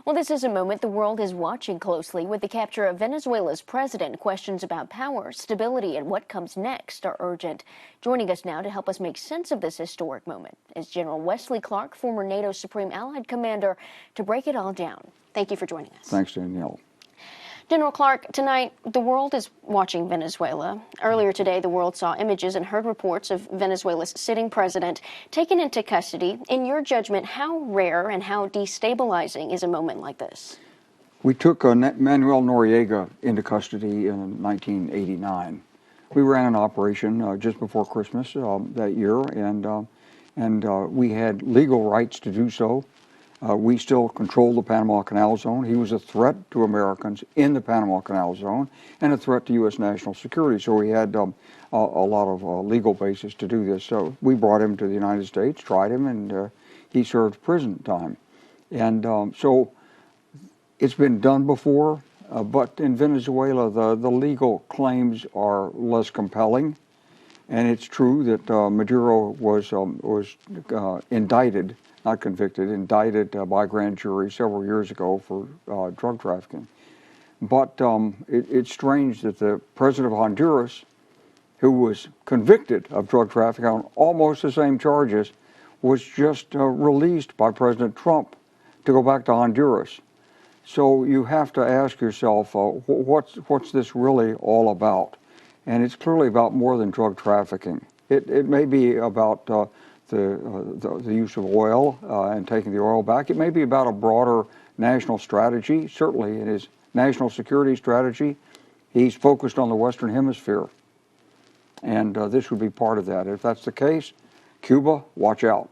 Well, this is a moment the world is watching closely. With the capture of Venezuela's president, questions about power, stability, and what comes next are urgent. Joining us now to help us make sense of this historic moment is General Wesley Clark, former NATO Supreme Allied Commander, to break it all down. Thank you for joining us. Thanks, Danielle. General Clark, tonight the world is watching Venezuela. Earlier today, the world saw images and heard reports of Venezuela's sitting president taken into custody. In your judgment, how rare and how destabilizing is a moment like this? We took Manuel Noriega into custody in 1989. We ran an operation just before Christmas that year, and we had legal rights to do so. We still controlled the Panama Canal Zone. He was a threat to Americans in the Panama Canal Zone and a threat to U.S. national security. So we had a lot of legal basis to do this. So we brought him to the United States, tried him, and he served prison time. And so it's been done before, but in Venezuela, the legal claims are less compelling. And it's true that Maduro was indicted, not convicted, indicted by grand jury several years ago for drug trafficking. But it's strange that the president of Honduras, who was convicted of drug trafficking on almost the same charges, was just released by President Trump to go back to Honduras. So you have to ask yourself, what's this really all about? And it's clearly about more than drug trafficking. It may be about the use of oil and taking the oil back. It may be about a broader national strategy. Certainly in his national security strategy, he's focused on the Western Hemisphere. And this would be part of that. If that's the case, Cuba, watch out.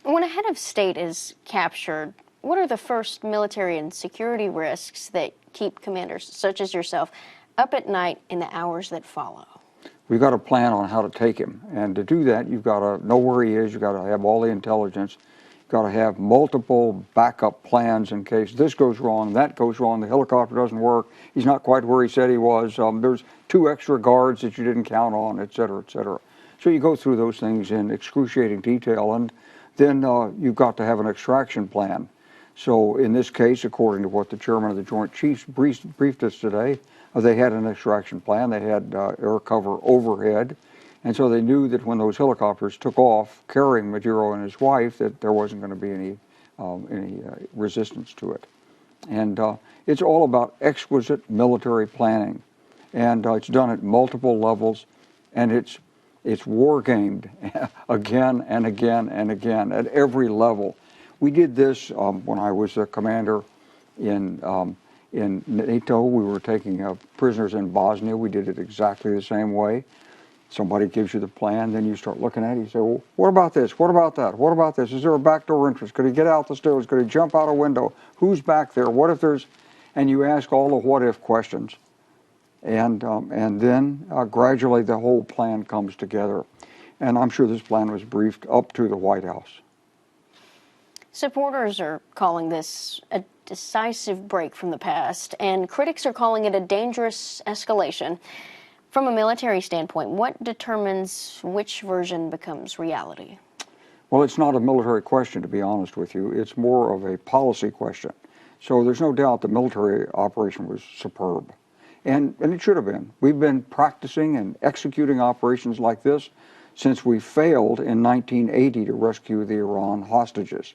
When a head of state is captured, what are the first military and security risks that keep commanders such as yourself up at night in the hours that follow? We've got to plan on how to take him. And to do that, you've got to know where he is. You've got to have all the intelligence. You've got to have multiple backup plans in case this goes wrong, that goes wrong, the helicopter doesn't work, he's not quite where he said he was, there's 2 extra guards that you didn't count on, et cetera, et cetera. So you go through those things in excruciating detail, and then you've got to have an extraction plan. So in this case, according to what the chairman of the Joint Chiefs briefed us today, they had an extraction plan. They had air cover overhead. And so they knew that when those helicopters took off carrying Maduro and his wife, that there wasn't going to be any resistance to it. And it's all about exquisite military planning. And it's done at multiple levels. And it's war gamed again and again and again at every level. We did this when I was a commander in NATO. We were taking prisoners in Bosnia. We did it exactly the same way. Somebody gives you the plan, then you start looking at it. You say, well, what about this? What about that? What about this? Is there a backdoor entrance? Could he get out the stairs? Could he jump out a window? Who's back there? What if there's... And you ask all the what-if questions. And then gradually the whole plan comes together. And I'm sure this plan was briefed up to the White House. Supporters are calling this a decisive break from the past, and critics are calling it a dangerous escalation. From a military standpoint, what determines which version becomes reality? Well, it's not a military question, to be honest with you. It's more of a policy question. So there's no doubt the military operation was superb. And it should have been. We've been practicing and executing operations like this since we failed in 1980 to rescue the Iran hostages.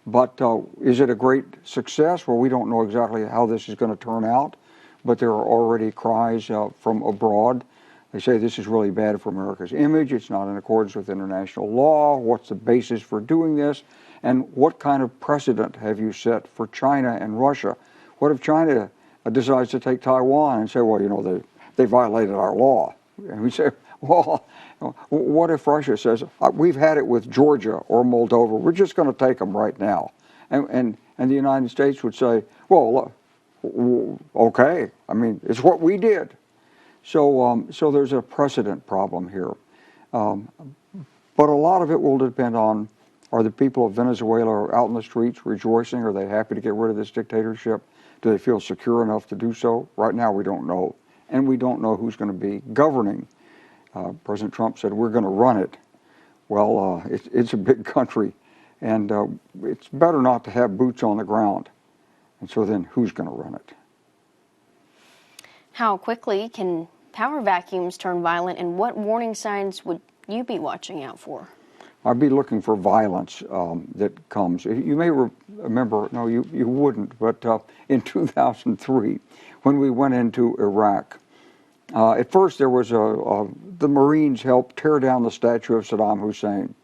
But is it a great success? Well, we don't know exactly how this is going to turn out, but there are already cries from abroad. They say this is really bad for America's image. It's not in accordance with international law. What's the basis for doing this? And what kind of precedent have you set for China and Russia? What if China decides to take Taiwan and say, well, you know, they violated our law? And we say, well, what if Russia says, we've had it with Georgia or Moldova, we're just going to take them right now? And the United States would say, well, okay, I mean, it's what we did. So there's a precedent problem here. But a lot of it will depend on, are the people of Venezuela out in the streets rejoicing? Are they happy to get rid of this dictatorship? Do they feel secure enough to do so? Right now, we don't know. And we don't know who's going to be governing. President Trump said, we're going to run it. Well, it's a big country. And it's better not to have boots on the ground. And so then who's going to run it? How quickly can power vacuums turn violent, and what warning signs would you be watching out for? I'd be looking for violence that comes. You may remember, no, you wouldn't, but in 2003, when we went into Iraq, at first there was the Marines helped tear down the statue of Saddam Hussein.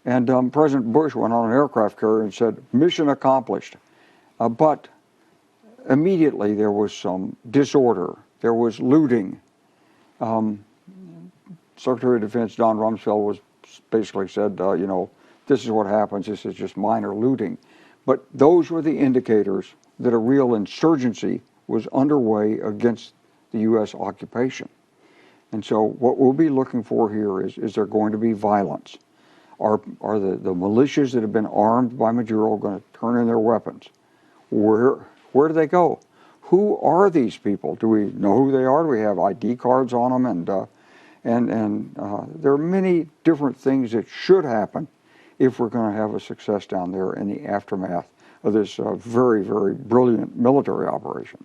And President Bush went on an aircraft carrier and said, mission accomplished. But immediately there was some disorder. There was looting. Secretary of Defense Don Rumsfeld was basically said, you know, this is what happens. This is just minor looting. But those were the indicators that a real insurgency was underway against the U.S. occupation. And so what we'll be looking for here is there going to be violence? Are the militias that have been armed by Maduro going to turn in their weapons? Where do they go? Who are these people? Do we know who they are? Do we have ID cards on them? And there are many different things that should happen if we're going to have a success down there in the aftermath of this very, very brilliant military operation.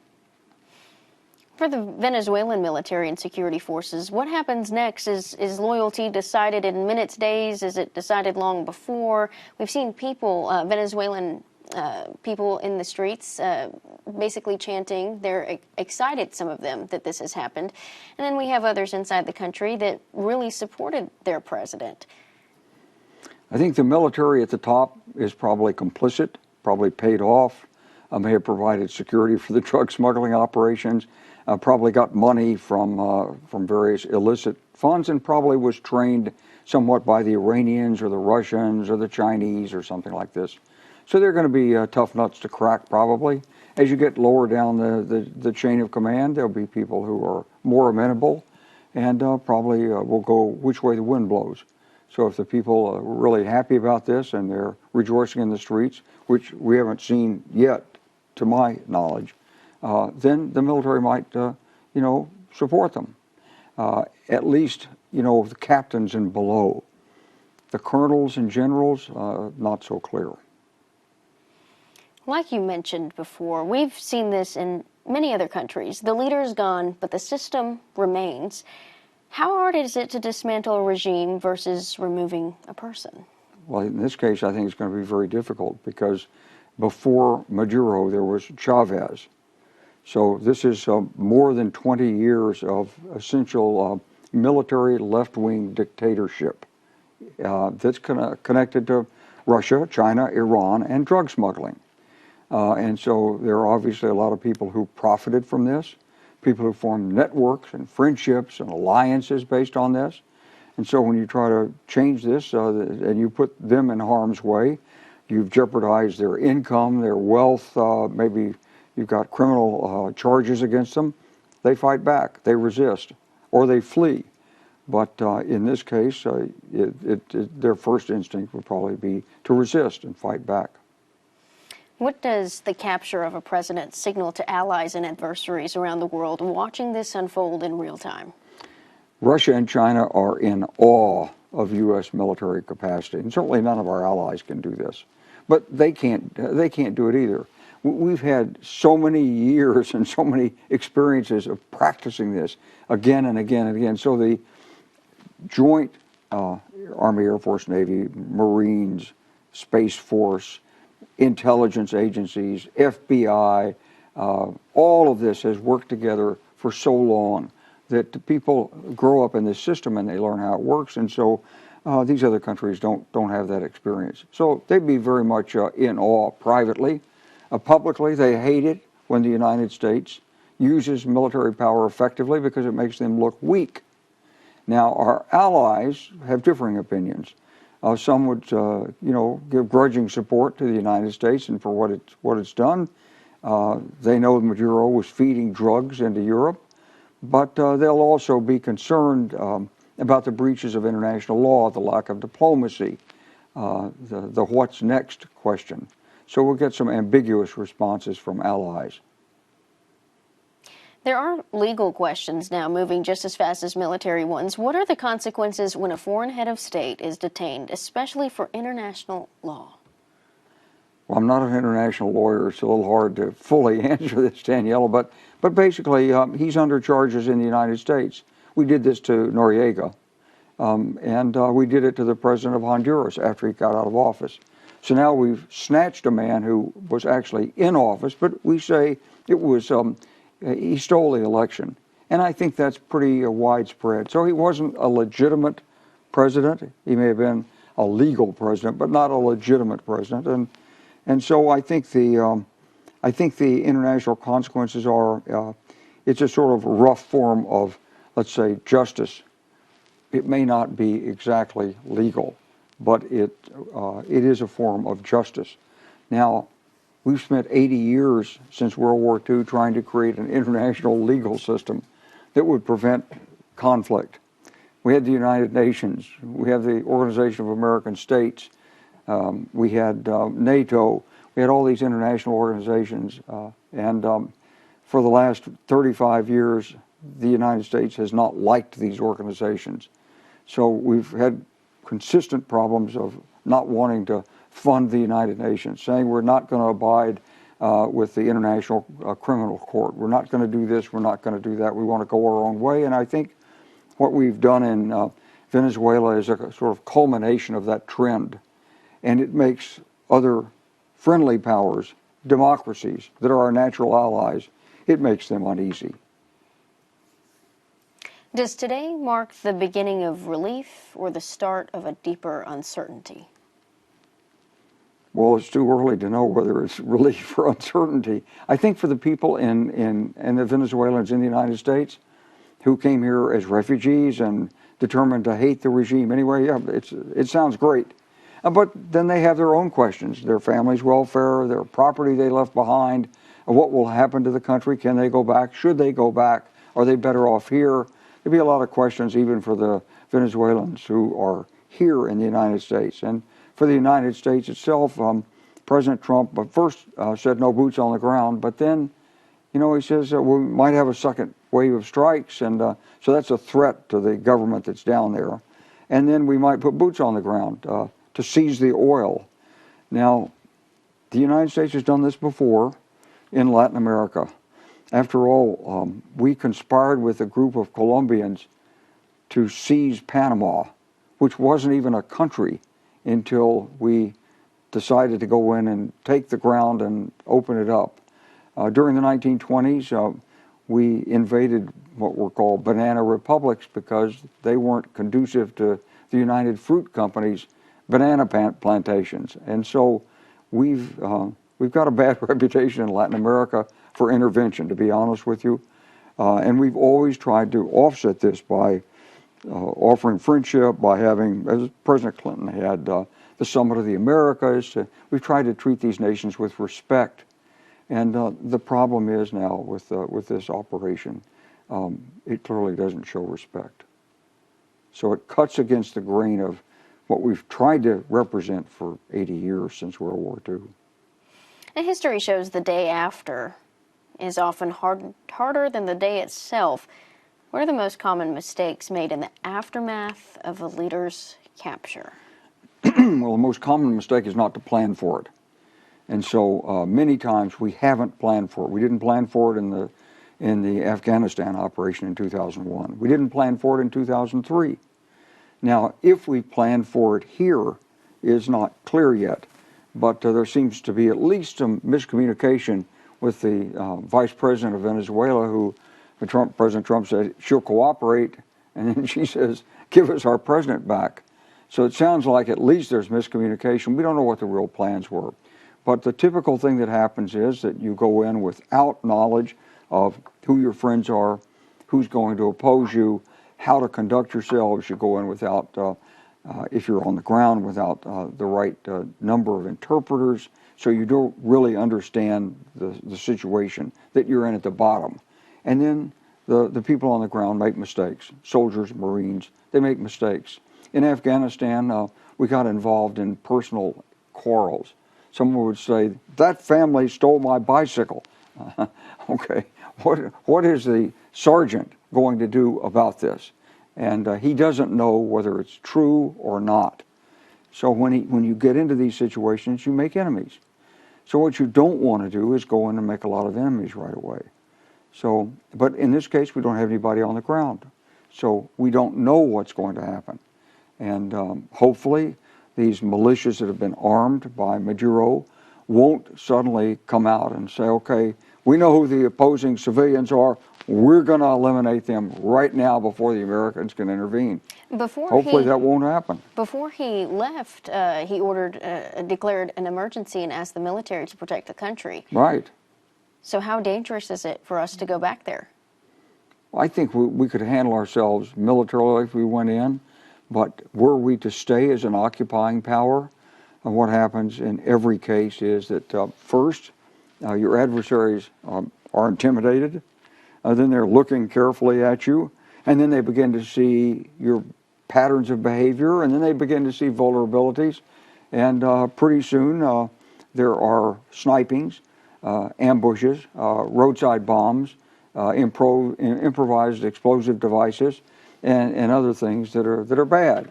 For the Venezuelan military and security forces, what happens next? Is loyalty decided in minutes, days? Is it decided long before? We've seen people, Venezuelan people in the streets basically chanting. They're excited, some of them, that this has happened. And then we have others inside the country that really supported their president. I think the military at the top is probably complicit, probably paid off, may have provided security for the drug smuggling operations, probably got money from various illicit funds, and probably was trained somewhat by the Iranians or the Russians or the Chinese or something like this. So they're going to be tough nuts to crack, probably. As you get lower down the chain of command, there'll be people who are more amenable and probably will go which way the wind blows. So if the people are really happy about this and they're rejoicing in the streets, which we haven't seen yet, to my knowledge, then the military might, support them. At least, the captains and below. The colonels and generals, not so clear. Like you mentioned before, we've seen this in many other countries. The leader is gone, but the system remains. How hard is it to dismantle a regime versus removing a person? Well, in this case, I think it's going to be very difficult because before Maduro, there was Chavez. So this is more than 20 years of essential military left-wing dictatorship that's connected to Russia, China, Iran, and drug smuggling. And so there are obviously a lot of people who profited from this, people who formed networks and friendships and alliances based on this. And so when you try to change this and you put them in harm's way, you've jeopardized their income, their wealth, maybe you've got criminal charges against them. They fight back, they resist, or they flee. But in this case, their first instinct would probably be to resist and fight back. What does the capture of a president signal to allies and adversaries around the world watching this unfold in real time? Russia and China are in awe of U.S. military capacity, and certainly none of our allies can do this. But they can't do it either. We've had so many years and so many experiences of practicing this again and again and again. So the joint Army, Air Force, Navy, Marines, Space Force, intelligence agencies, FBI, all of this has worked together for so long that the people grow up in this system and they learn how it works. And so these other countries don't have that experience. So they'd be very much in awe privately. Publicly, they hate it when the United States uses military power effectively because it makes them look weak. Now, our allies have differing opinions. Some would, give grudging support to the United States and for what it's done. They know Maduro was feeding drugs into Europe, but they'll also be concerned about the breaches of international law, the lack of diplomacy, the what's next question. So we'll get some ambiguous responses from allies. There are legal questions now moving just as fast as military ones. What are the consequences when a foreign head of state is detained, especially for international law? Well, I'm not an international lawyer. It's a little hard to fully answer this, Daniela, but basically he's under charges in the United States. We did this to Noriega, and we did it to the president of Honduras after he got out of office. So now we've snatched a man who was actually in office, but we say it was, he stole the election. And I think that's pretty widespread. So he wasn't a legitimate president. He may have been a legal president, but not a legitimate president. And so I think the international consequences are, it's a sort of rough form of, let's say, justice. It may not be exactly legal, but it is a form of justice. Now, we've spent 80 years since World War II trying to create an international legal system that would prevent conflict. We had the United Nations, we have the Organization of American States, we had NATO, we had all these international organizations, and for the last 35 years, the United States has not liked these organizations. So we've had consistent problems of not wanting to fund the United Nations, saying we're not going to abide with the International Criminal Court. We're not going to do this, we're not going to do that, we want to go our own way. And I think what we've done in Venezuela is a sort of culmination of that trend. And it makes other friendly powers, democracies that are our natural allies, it makes them uneasy. Does today mark the beginning of relief or the start of a deeper uncertainty? Well, it's too early to know whether it's relief or uncertainty. I think for the people and the Venezuelans in the United States who came here as refugees and determined to hate the regime anyway, yeah, it sounds great. But then they have their own questions, their family's welfare, their property they left behind, what will happen to the country, can they go back, should they go back, are they better off here? There'd be a lot of questions even for the Venezuelans who are here in the United States. And for the United States itself, President Trump first said no boots on the ground, but then, you know, he says we might have a second wave of strikes, and so that's a threat to the government that's down there. And then we might put boots on the ground to seize the oil. Now, the United States has done this before in Latin America. After all, we conspired with a group of Colombians to seize Panama, which wasn't even a country until we decided to go in and take the ground and open it up. During the 1920s, we invaded what were called banana republics because they weren't conducive to the United Fruit Company's banana plantations. And so we've got a bad reputation in Latin America for intervention, to be honest with you. And we've always tried to offset this by offering friendship, by having, as President Clinton had, the Summit of the Americas. We've tried to treat these nations with respect. And the problem is now with this operation, it clearly doesn't show respect. So it cuts against the grain of what we've tried to represent for 80 years since World War II. And history shows the day after is often harder than the day itself. What are the most common mistakes made in the aftermath of a leader's capture? Well, the most common mistake is not to plan for it. And so many times we haven't planned for it. We didn't plan for it in the Afghanistan operation in 2001. We didn't plan for it in 2003. Now, if we planned for it here is not clear yet, but there seems to be at least some miscommunication with the vice president of Venezuela, who President Trump said she'll cooperate, and then she says, give us our president back. So it sounds like at least there's miscommunication. We don't know what the real plans were. But the typical thing that happens is that you go in without knowledge of who your friends are, who's going to oppose you, how to conduct yourselves. You go in without, if you're on the ground, without the right number of interpreters, so you don't really understand the situation that you're in at the bottom. And then the people on the ground make mistakes. Soldiers, Marines, they make mistakes. In Afghanistan, we got involved in personal quarrels. Someone would say, that family stole my bicycle. Okay, what is the sergeant going to do about this? And he doesn't know whether it's true or not. So when you get into these situations, you make enemies. So what you don't want to do is go in and make a lot of enemies right away. So, but in this case, we don't have anybody on the ground. So we don't know what's going to happen. And hopefully these militias that have been armed by Maduro won't suddenly come out and say, okay, we know who the opposing civilians are. We're going to eliminate them right now before the Americans can intervene. Hopefully that won't happen. Before he left, he declared an emergency and asked the military to protect the country. Right. So how dangerous is it for us to go back there? Well, I think we could handle ourselves militarily if we went in, but were we to stay as an occupying power, what happens in every case is that first, your adversaries are intimidated, then they're looking carefully at you, and then they begin to see your patterns of behavior, and then they begin to see vulnerabilities, and pretty soon there are snipings, ambushes, roadside bombs, improvised explosive devices, and other things that are bad.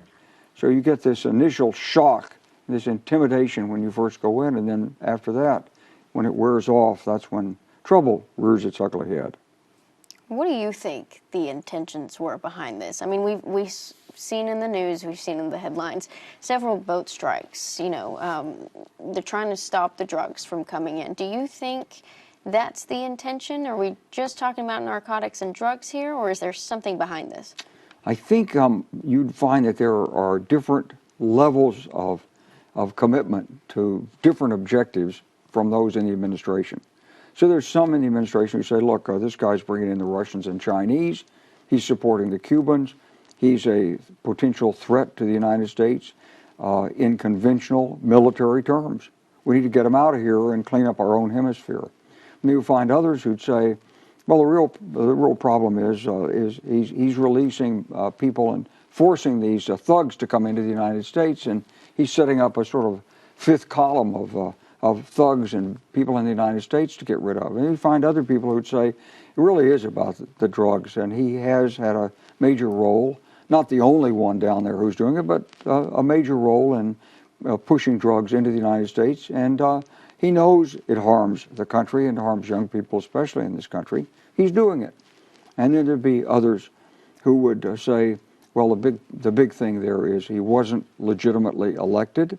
So you get this initial shock, this intimidation when you first go in, and then after that, when it wears off, that's when trouble rears its ugly head. What do you think the intentions were behind this? I mean, we've seen in the news, we've seen in the headlines, several boat strikes. You know, they're trying to stop the drugs from coming in. Do you think that's the intention? Are we just talking about narcotics and drugs here, or is there something behind this? I think you'd find that there are different levels of commitment to different objectives from those in the administration. So there's some in the administration who say, look, this guy's bringing in the Russians and Chinese, he's supporting the Cubans, he's a potential threat to the United States in conventional military terms. We need to get him out of here and clean up our own hemisphere. And you find others who'd say, well, the real problem is he's releasing people and forcing these thugs to come into the United States, and he's setting up a sort of fifth column of thugs and people in the United States to get rid of. And you find other people who'd say it really is about the drugs, and he has had a major role, not the only one down there who's doing it, but a major role in pushing drugs into the United States. And he knows it harms the country and harms young people, especially in this country. He's doing it. And then there'd be others who would say, well, the big thing there is he wasn't legitimately elected,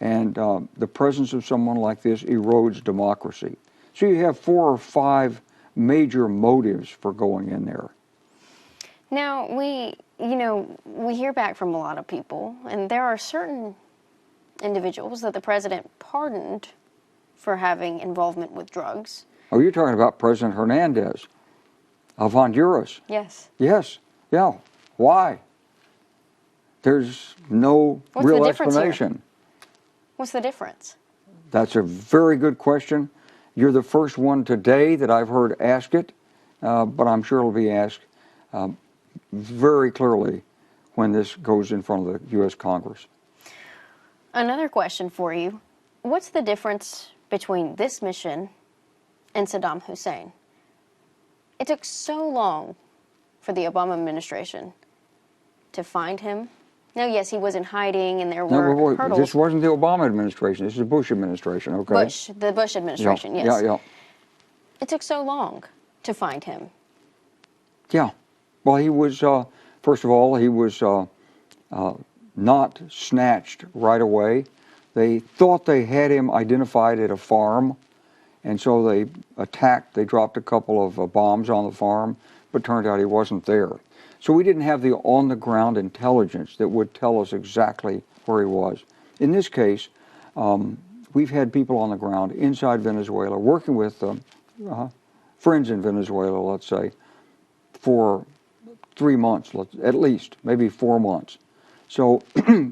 and the presence of someone like this erodes democracy. So you have 4 or 5 major motives for going in there. Now, we hear back from a lot of people, and there are certain individuals that the president pardoned for having involvement with drugs. Oh, you're talking about President Hernandez of Honduras. Yes. Yes. Yeah. Why? There's no real explanation. What's the difference? That's a very good question. You're the first one today that I've heard ask it, but I'm sure it'll be asked very clearly when this goes in front of the U.S. Congress. Another question for you. What's the difference between this mission and Saddam Hussein? It took so long for the Obama administration to find him. Now, yes, he was in hiding and there were hurdles. This wasn't the Obama administration. This is the Bush administration, okay? The Bush administration, yeah, yes. Yeah. It took so long to find him. Yeah. Well, he was, first of all, he was not snatched right away. They thought they had him identified at a farm, and so they attacked. They dropped a couple of bombs on the farm, but turned out he wasn't there. So we didn't have the on-the-ground intelligence that would tell us exactly where he was. In this case, we've had people on the ground inside Venezuela working with friends in Venezuela, let's say, for 3 months, at least, maybe 4 months. So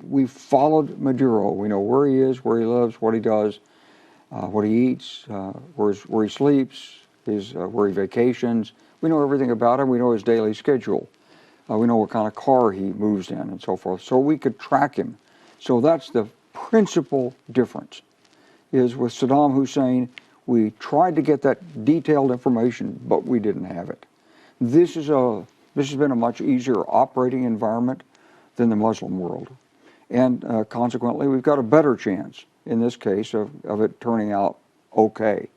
we followed Maduro. We know where he is, where he lives, what he does, what he eats, where he sleeps, where he vacations. We know everything about him. We know his daily schedule. We know what kind of car he moves in and so forth. So we could track him. So that's the principal difference, is with Saddam Hussein, we tried to get that detailed information, but we didn't have it. This has been a much easier operating environment than the Muslim world. And consequently, we've got a better chance, in this case, of it turning out okay.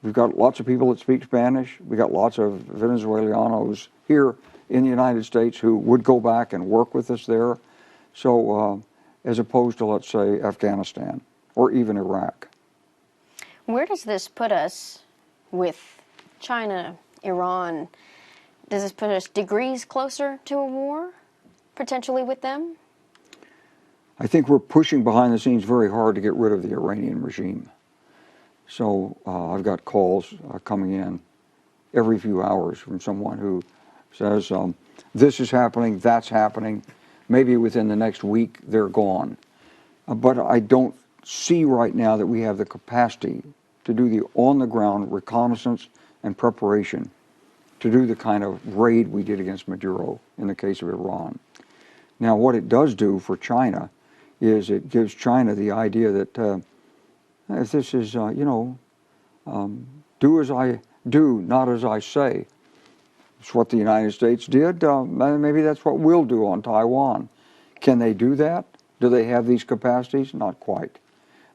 We've got lots of people that speak Spanish. We've got lots of Venezuelanos here in the United States who would go back and work with us there. So as opposed to, let's say, Afghanistan or even Iraq. Where does this put us with China, Iran? Does this put us degrees closer to a war, potentially with them? I think we're pushing behind the scenes very hard to get rid of the Iranian regime. So I've got calls coming in every few hours from someone who says, this is happening, that's happening. Maybe within the next week they're gone. But I don't see right now that we have the capacity to do the on-the-ground reconnaissance and preparation to do the kind of raid we did against Maduro in the case of Iran. Now, what it does do for China is it gives China the idea that if this is, do as I do, not as I say. It's what the United States did. Maybe that's what we'll do on Taiwan. Can they do that? Do they have these capacities? Not quite.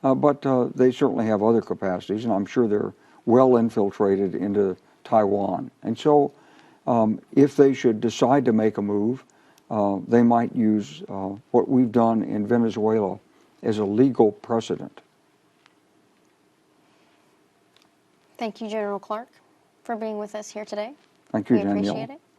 But they certainly have other capacities, and I'm sure they're well infiltrated into Taiwan. And so if they should decide to make a move, they might use what we've done in Venezuela as a legal precedent. Thank you, General Clark, for being with us here today. Thank you, We Danielle. appreciate it.